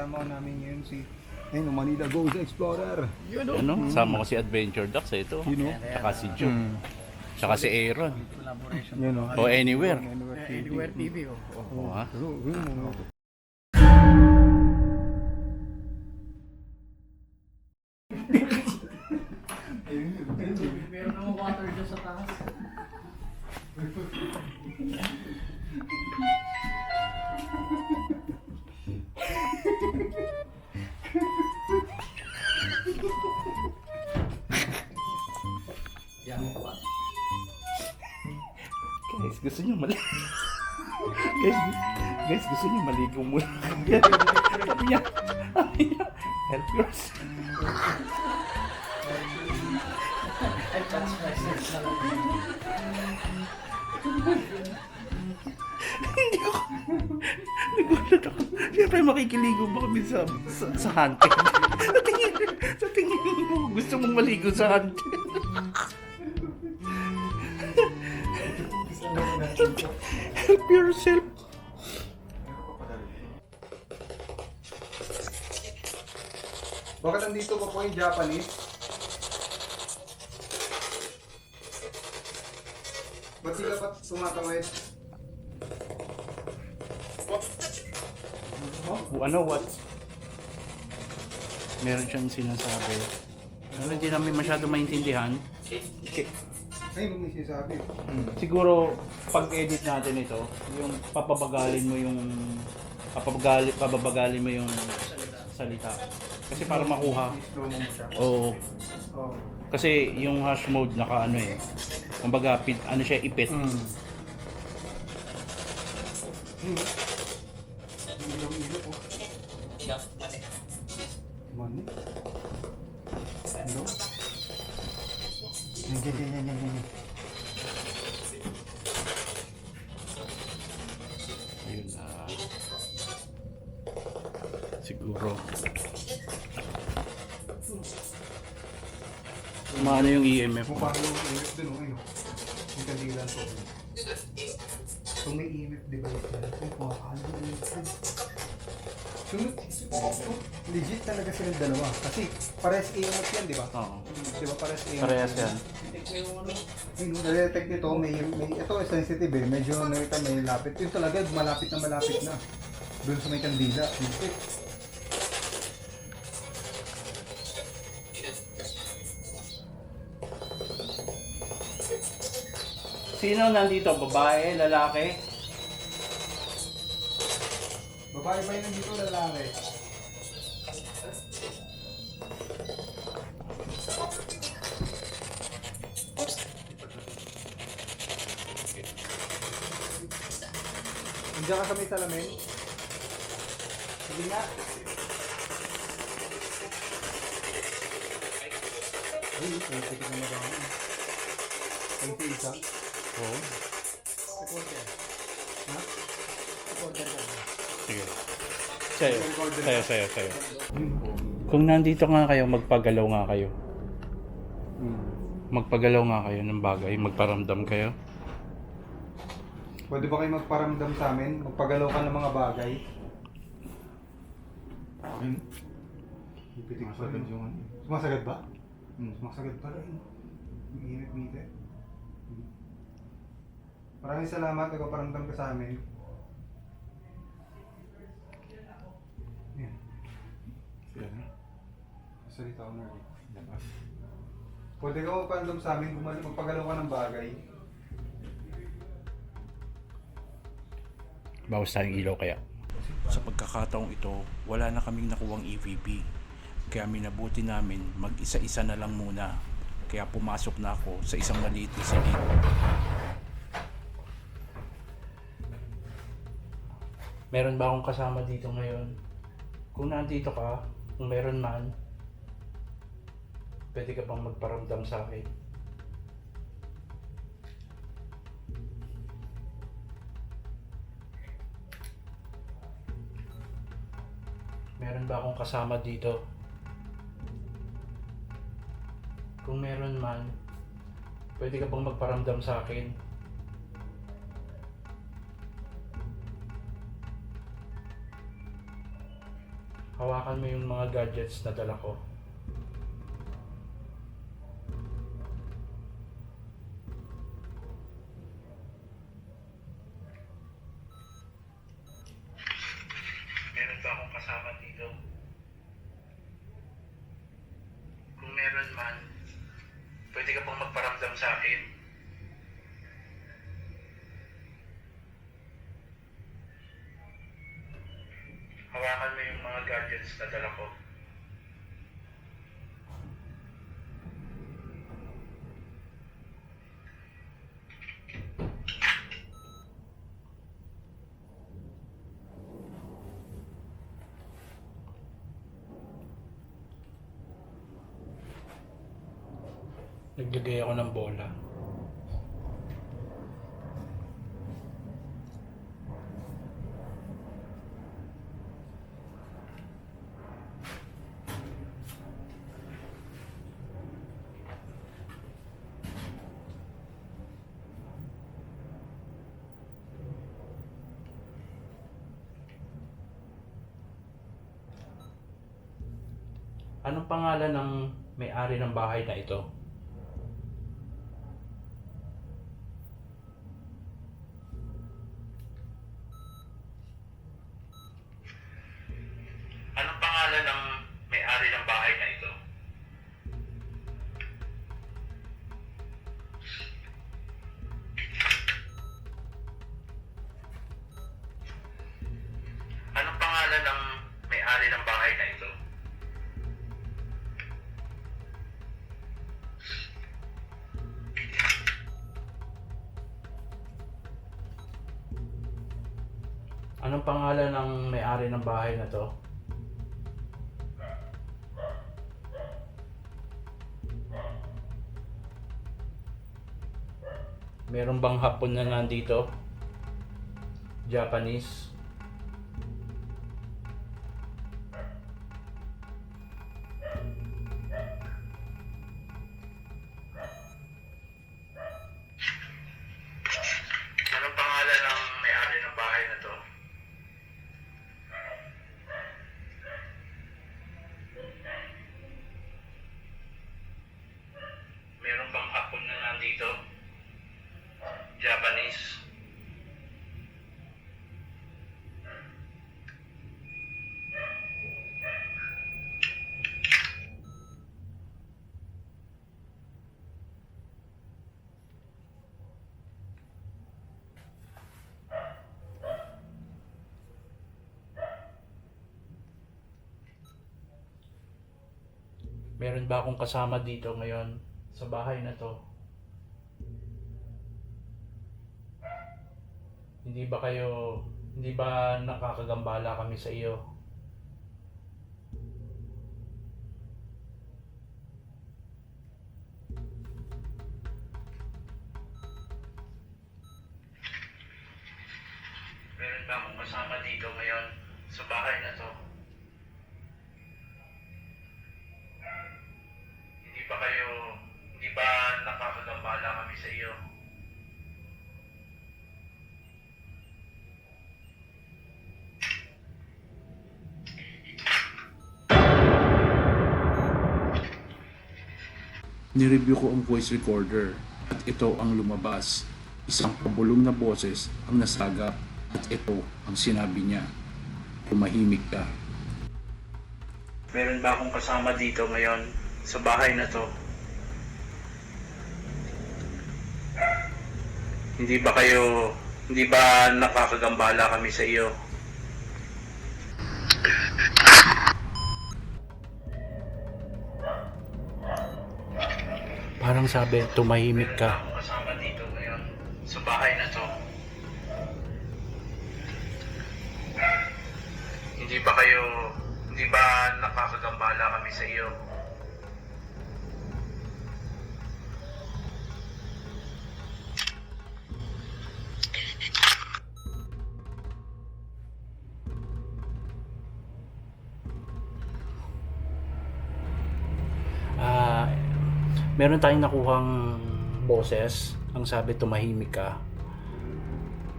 kasama ko namin ngayon si Manila Ghost Explorer. Ano? Sama ko si Adventure Ducks ito. Tsaka si Joe. Tsaka si Aaron. Yun o. O Anywhere. Anywhere TV. Oo, ha? Meron namang water dyan sa taas. Guys, gusto niyo maligo? guys, gusto niyo maligo muna? Sabi niya, help yourself. Hindi ko nagulat ako. Siyempre makikiligo ba kami sa hunting? sa tingin mo, gusto mong maligo sa hunting? Help yourself. Bakit nandito pa po yung Japanese? Ba't sila pa tumatawid? Ano, what? Meron siyang sinasabi. Ano, hindi namin masyado maintindihan. Ay, may sinasabi. Siguro, pag-edit natin ito, yung papabagalin mo yung salita. Kasi para makuha. Slow mo siya. Oo. Oh. Kasi yung hash mode naka ano eh. Kumbaga, ano siya, ipit. Ilaw-ilaw po. Mani? Hello? Yan. Ayun na. Siguro. Maano yung EMF mo? Mukha yung EMF dun, ano? Yung kandilan po. Kung may EMF device na, mukha yung EMF dun. Legit talaga silang dalawa. Kasi parehas EMF yan, di ba? Oo. Di ba parehas EMF? Parehas yan. Yung na-detect nito, ito sensitive eh. Medyo nakita may lapit. Yun talaga, malapit na. Doon sa may kandila. Legit. Sino nandito? Babae? Lalaki? Babae pa yun nandito, lalaki. Nandiyan ka sa may salamin? Sige nga. Ay, pwede ka na magawa. Ay, isa. Oo. Recorder. Ha? Recorder ko. Sige. Sa'yo. Kung nandito nga kayo, magpagalaw nga kayo. Magpagalaw nga kayo ng bagay, magparamdam kayo. Pwede ba kayo magparamdam sa amin? Magpagalaw ka ng mga bagay? Ipitig pa rin yung ano. Sumasagad ba? Sumasagad pa rin. Init-init. Maraming salamat, nagpaparamdam ka sa amin. Yan. Yan. Salita ko na rin. Pwede ka magparamdam sa amin, magpagalaw ka ng bagay. Bawas tayong ilaw kaya. Sa pagkakataong ito, wala na kaming nakuwang EVP. Kaya minabuti namin mag-isa-isa na lang muna. Kaya pumasok na ako sa isang maliit na silid. Meron ba akong kasama dito ngayon? Kung nandito ka, kung meron man, pwede ka bang magparamdam sa akin? Meron ba akong kasama dito? Kung meron man, pwede ka bang magparamdam sa akin? Hawakan mo yung mga gadgets na dala ko. Meron ba akong kasama dito? Kung meron man, pwede ka pong magparamdam sa akin. Hawakan mo yung mga gadgets na dala ko. Naglagay ako ng bola. Anong pangalan ng may-ari ng bahay na ito? Anong pangalan ng may-ari ng bahay na ito? Anong pangalan ng may-ari ng bahay na ito? Anong pangalan ng may-ari ng bahay na to? Meron bang Hapon na nandito? Japanese? Anong pangalan ng may-ari ng bahay na to? Meron bang Hapon na nandito? Japanese? Meron ba akong kasama dito ngayon sa bahay na to? Hindi ba nakakagambala kami sa iyo? Meron ba akong kasama dito ngayon sa bahay na to? Hindi ba nakakagambala kami sa iyo? Nireview ko ang voice recorder at ito ang lumabas. Isang pabulong na boses ang nasagap at ito ang sinabi niya. Tumahimik ka. Meron ba akong kasama dito ngayon sa bahay na to? Hindi ba nakakagambala kami sa iyo? Parang sabi, tumahimik ka. Meron ba akong kasama dito ngayon sa bahay na to? Hindi ba nakakagambala kami sa iyo? Meron tayong nakuhang boses. Ang sabi, tumahimik ka.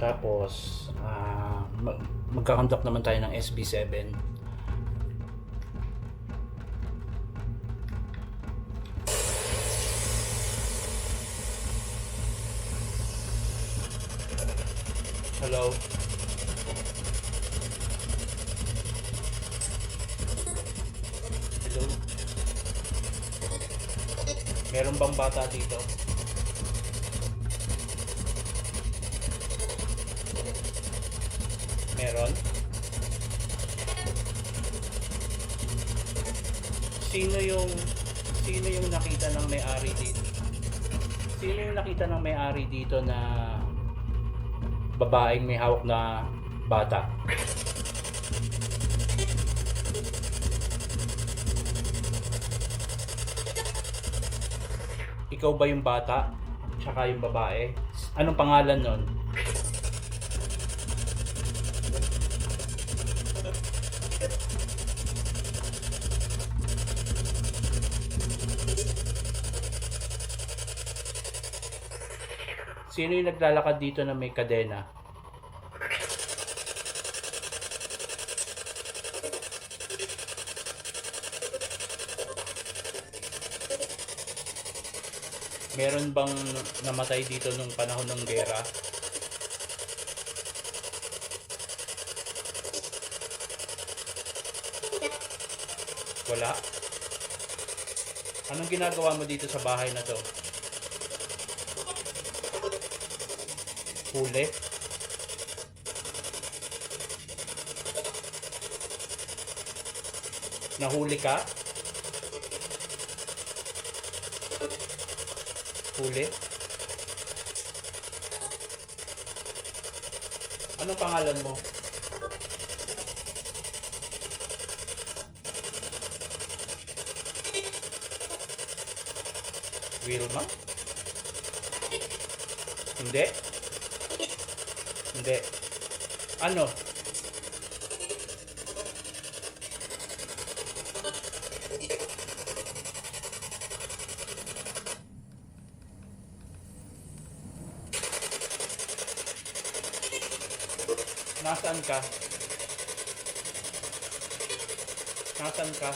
Tapos magkakandak naman tayo ng SB7. Hello? Hello? Meron bang bata dito? Meron? Sino yung nakita ng may-ari dito? Sino yung nakita ng may-ari dito na babaeng may hawak na bata? Ikaw ba yung bata? Tsaka yung babae? Anong pangalan nun? Sino yung naglalakad dito na may kadena? Meron bang namatay dito nung panahon ng gera? Wala? Anong ginagawa mo dito sa bahay na to? Huli? Nahuli ka? Huli? Anong pangalan mo? Wilma? Hindi? Hindi. Ano? Nasaan ka? Nasaan ka?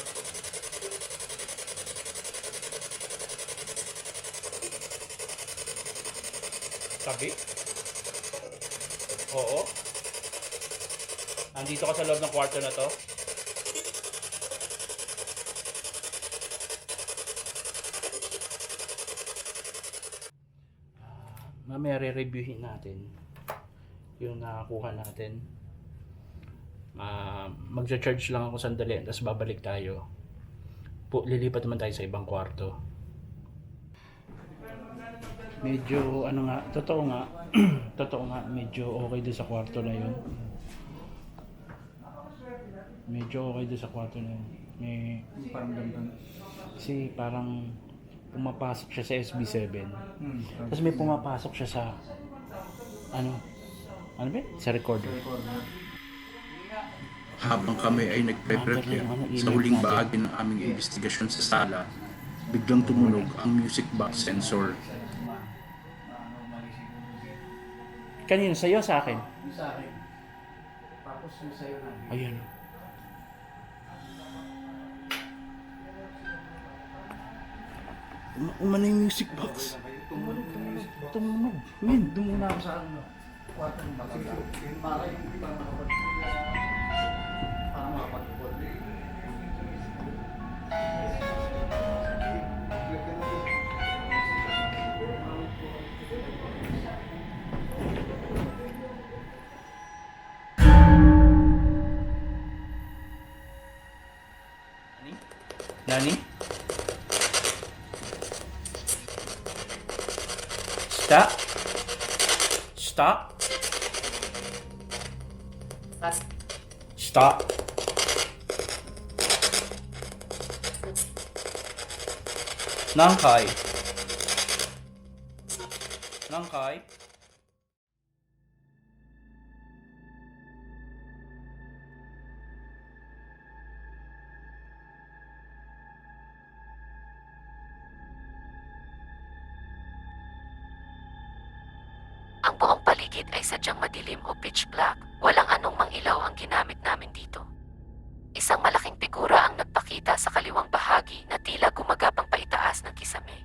Tabi? Oo. Nandito ka sa loob ng kwarto na to? Mamaya re-reviewin natin yung nakakuha natin. Magcha-charge lang ako sandali, tapos babalik tayo. Lilipat naman tayo sa ibang kwarto. Medyo ano nga, totoo nga, totoo nga, medyo okay din sa kwarto na yun. Medyo okay din sa kwarto na yun. Parang ganun. Kasi parang pumapasok siya sa SB7. Tapos may pumapasok siya sa ano ba? Sa recorder. Habang kami ay nagpe-prepare sa huling bahagi ng aming investigasyon sa sala, biglang tumunog ang music box sensor. Kanino? Sa'yo sa akin? Yung sa akin. Tapos yung sa'yo na. Ayan. Umano yung music box. Tumunog. Win, Doon muna ako sa ano. Kwarto ng malaga. Para yung parang makapag-ipod. Nani? Stop. Stop. Stop. Nangkai. Nangkai. Ang buong paligid ay sadyang madilim o pitch black. Walang anumang ilaw ang ginamit namin dito. Isang malaking figura ang nagpakita sa kaliwang bahagi na tila gumagapang paitaas ng kisame.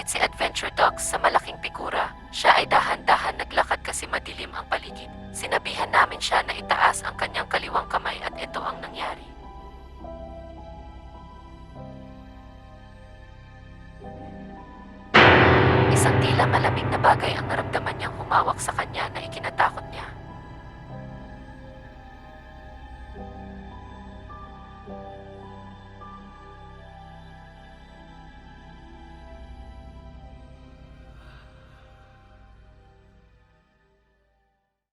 lumapit si Adventure Dogs sa malaking figura. Siya ay dahan-dahan naglakad kasi madilim ang paligid. Sinabihan namin siya na itaas ang kanyang kaliwang kamay at ito ang nangyari. Isang tila malamig na bagay ang naramdaman niyang humawak sa kanya na ikinatakot niya.